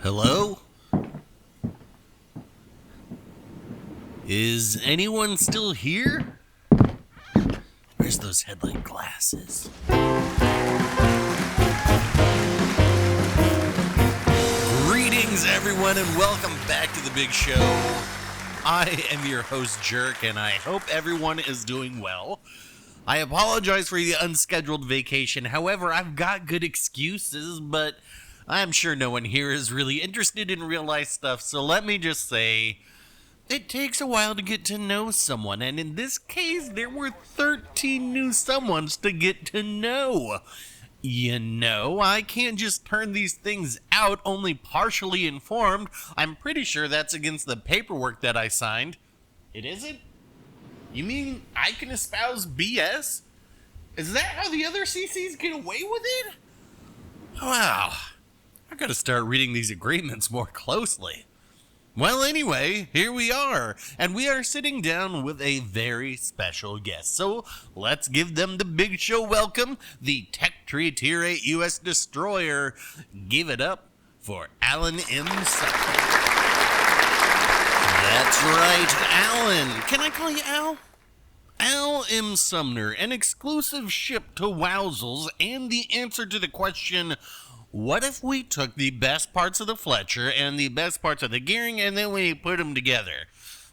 Hello? Is anyone still here? Where's those headlight glasses? Greetings, everyone, and welcome back to the big show. I am your host, Jerk, and I hope everyone is doing well. I apologize for the unscheduled vacation. However, I've got good excuses, but I'm sure no one here is really interested in real life stuff, so let me just say, it takes a while to get to know someone, and in this case, there were 13 new someones to get to know. You know, I can't just turn these things out only partially informed. I'm pretty sure that's against the paperwork that I signed. It isn't? You mean I can espouse BS? Is that how the other CCs get away with it? Wow. I gotta start reading these agreements more closely. Well, anyway, here we are, and we are sitting down with a very special guest. So let's give them the big show welcome, the Tech Tree Tier 8 U.S. Destroyer. Give it up for Alan M. Sumner. That's right, Alan. Can I call you Al? Al M. Sumner, an exclusive ship to Wowzels, and the answer to the question, what if we took the best parts of the Fletcher and the best parts of the gearing and then we put them together?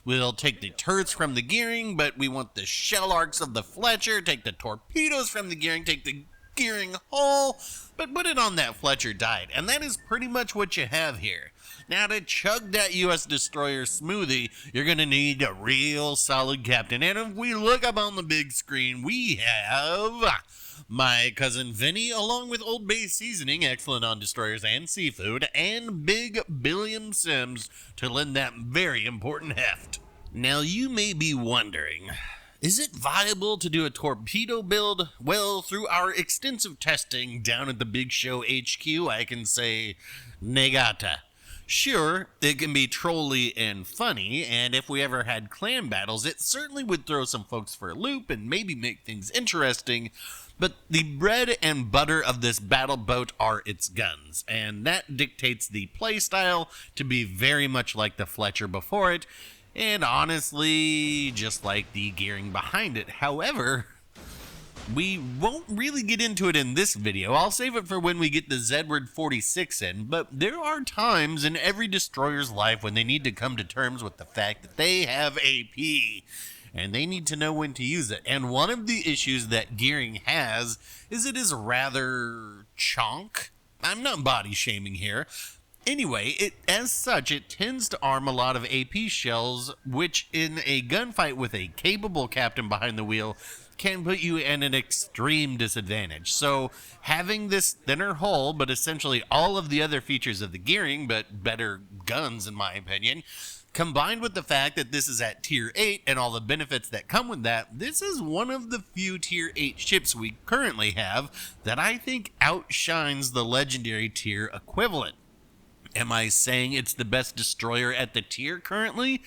We'll take the turrets from the gearing, but we want the shell arcs of the Fletcher, take the torpedoes from the gearing, take the gearing hull, but put it on that Fletcher diet. And that is pretty much what you have here. Now, to chug that U.S. Destroyer smoothie, you're going to need a real solid captain. And if we look up on the big screen, we have my cousin Vinny, along with Old Bay Seasoning, excellent on destroyers and seafood, and Big Billiam Sims to lend that very important heft. Now, you may be wondering, is it viable to do a torpedo build? Well, through our extensive testing down at the Big Show HQ, I can say negata. Sure, it can be trolly and funny, and if we ever had clan battles, it certainly would throw some folks for a loop and maybe make things interesting, but the bread and butter of this battle boat are its guns, and that dictates the playstyle to be very much like the Fletcher before it, and honestly, just like the gearing behind it. However, we won't really get into it in this video. I'll save it for when we get the Zedward 46 in, but there are times in every destroyer's life when they need to come to terms with the fact that they have AP, and they need to know when to use it. And one of the issues that gearing has is it is rather chonk. I'm not body shaming here. Anyway, as such, it tends to arm a lot of AP shells, which in a gunfight with a capable captain behind the wheel can put you in an extreme disadvantage. So having this thinner hull, but essentially all of the other features of the gearing, but better guns in my opinion, combined with the fact that this is at Tier 8 and all the benefits that come with that, this is one of the few Tier 8 ships we currently have that I think outshines the legendary tier equivalent. Am I saying it's the best destroyer at the tier currently?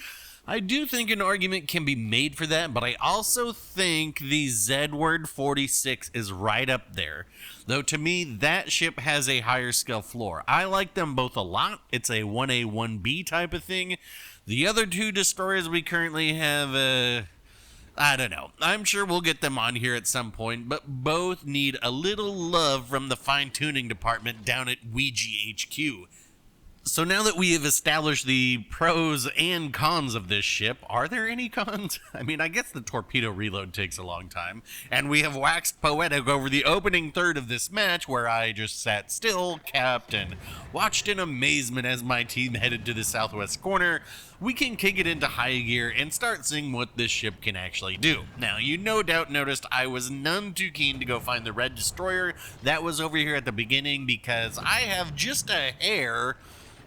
I do think an argument can be made for that, but I also think the Zedward 46 is right up there. Though to me, that ship has a higher skill floor. I like them both a lot. It's a 1A, 1B type of thing. The other two destroyers we currently have, I don't know. I'm sure we'll get them on here at some point, but both need a little love from the fine-tuning department down at Ouija HQ. So now that we have established the pros and cons of this ship, are there any cons? I mean, I guess the torpedo reload takes a long time, and we have waxed poetic over the opening third of this match where I just sat still, capped, and watched in amazement as my team headed to the southwest corner. We can kick it into high gear and start seeing what this ship can actually do. Now, you no doubt noticed I was none too keen to go find the red destroyer that was over here at the beginning because I have just a hair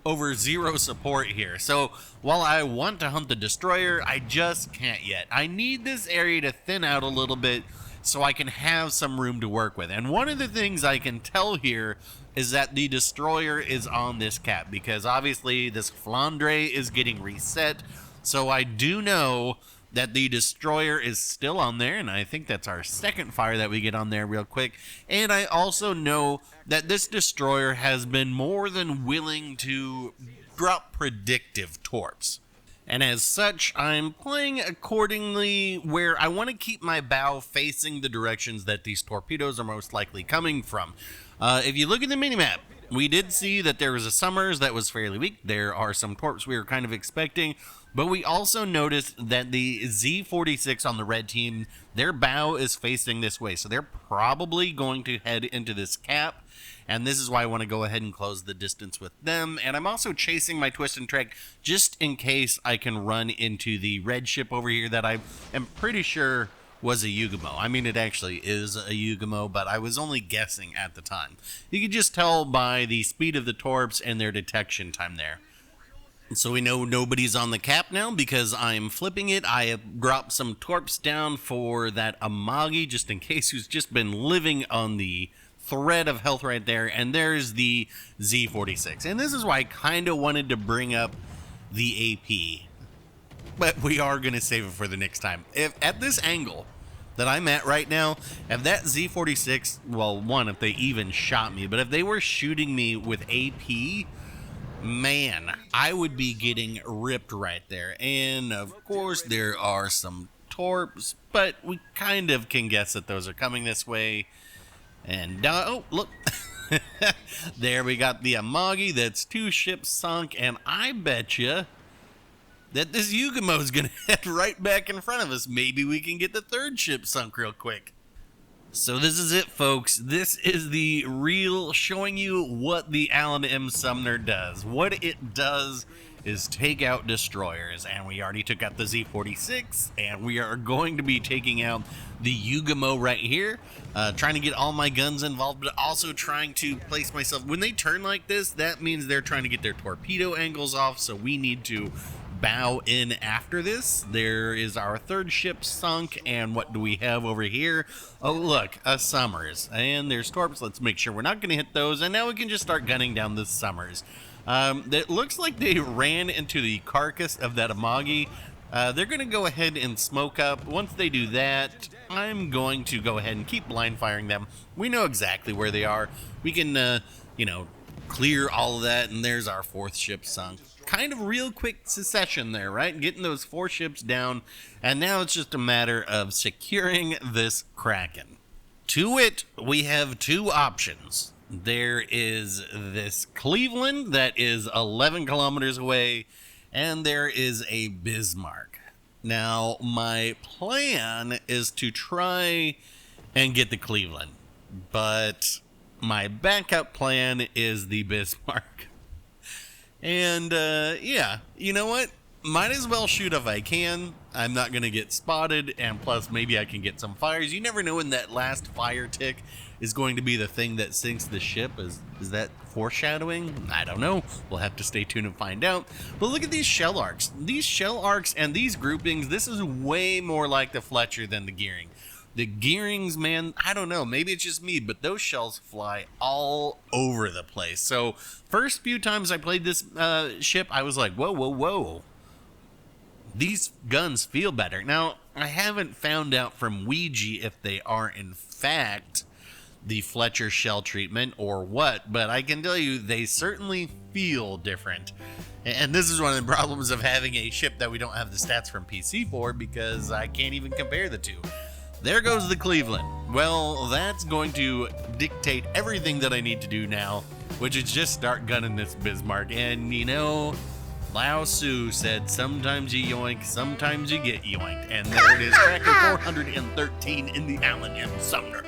over zero support here. So while I want to hunt the destroyer, I just can't yet. I need this area to thin out a little bit so I can have some room to work with. And one of the things I can tell here is that the destroyer is on this cap because obviously this Flandre is getting reset. So I do know that the destroyer is still on there, and I think that's our second fire that we get on there real quick. And I also know that this destroyer has been more than willing to drop predictive torps. And as such, I'm playing accordingly, where I want to keep my bow facing the directions that these torpedoes are most likely coming from. If you look at the minimap, we did see that there was a Summers that was fairly weak. There are some torps we were kind of expecting, but we also noticed that the Z-46 on the red team, their bow is facing this way, so they're probably going to head into this cap, and this is why I want to go ahead and close the distance with them. And I'm also chasing my twist and trek just in case I can run into the red ship over here that I am pretty sure was a Yugamo. I mean, it actually is a Yugamo, but I was only guessing at the time. You could just tell by the speed of the torps and their detection time there. So we know nobody's on the cap now because I'm flipping it. I have dropped some torps down for that Amagi just in case, who's just been living on the thread of health right there. And there's the Z-46. And this is why I kind of wanted to bring up the AP. But we are going to save it for the next time. If at this angle that I'm at right now, if that Z-46, well, one, if they even shot me, but if they were shooting me with AP, man, I would be getting ripped right there. And of course, there are some torps, but we kind of can guess that those are coming this way. And, oh, look. There we got the Amagi. That's 2 ships sunk, and I bet you that this Yugamo is going to head right back in front of us. Maybe we can get the 3rd ship sunk real quick. So this is it, folks. This is the reel showing you what the Allen M. Sumner does. What it does is take out destroyers, and we already took out the Z-46, and we are going to be taking out the Yugamo right here, trying to get all my guns involved, but also trying to place myself. When they turn like this, that means they're trying to get their torpedo angles off, so we need to bow in after this. There is our 3rd ship sunk, and what do we have over here? Oh, look, a Summers, and there's torps. Let's make sure we're not going to hit those, and now we can just start gunning down the Summers. It looks like they ran into the carcass of that Amagi. They're going to go ahead and smoke up. Once they do that, I'm going to go ahead and keep blind firing them. We know exactly where they are. We can, clear all of that, and there's our 4th ship sunk. Kind of real quick succession there, right? Getting those 4 ships down, and now it's just a matter of securing this Kraken. To it, we have 2 options. There is this Cleveland that is 11 kilometers away, and there is a Bismarck. Now, my plan is to try and get the Cleveland, but my backup plan is the Bismarck. And, yeah, you know what? Might as well shoot if I can. I'm not going to get spotted, and plus maybe I can get some fires. You never know when that last fire tick is going to be the thing that sinks the ship. Is that foreshadowing? I don't know. We'll have to stay tuned and find out. But look at these shell arcs. These shell arcs and these groupings, this is way more like the Fletcher than the gearing. The gearings, man, I don't know. Maybe it's just me, but those shells fly all over the place. So first few times I played this ship, I was like, whoa, whoa, whoa. These guns feel better. Now, I haven't found out from Ouija if they are in fact the Fletcher shell treatment or what, but I can tell you they certainly feel different. And this is one of the problems of having a ship that we don't have the stats from PC for, because I can't even compare the two. There goes the Cleveland. Well, that's going to dictate everything that I need to do now, which is just start gunning this Bismarck. And you know, Lao Tzu said, sometimes you yoink, sometimes you get yoinked. And there it is, Kraken 413 in the Allen M. Sumner.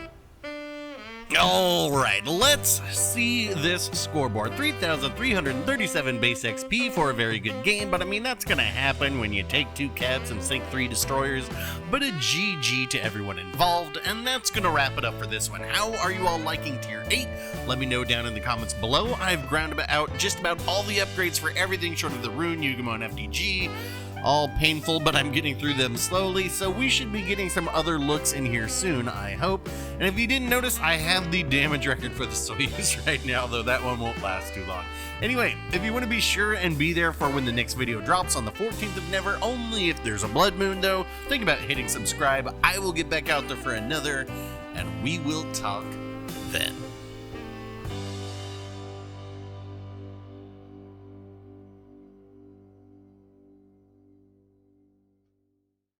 All right, let's see this scoreboard. 3,337 base XP for a very good game, but I mean, that's gonna happen when you take 2 caps and sink 3 destroyers. But a GG to everyone involved, and that's gonna wrap it up for this one. How are you all liking Tier 8? Let me know down in the comments below. I've ground out just about all the upgrades for everything short of the Rune, Yugamo, and FDG. all painful, but I'm getting through them slowly, so we should be getting some other looks in here soon, I hope. And if you didn't notice, I have the damage record for the Soyuz right now, though that one won't last too long. Anyway, if you want to be sure and be there for when the next video drops on the 14th of Never, only if there's a blood moon though, think about hitting subscribe. I will get back out there for another, and we will talk then.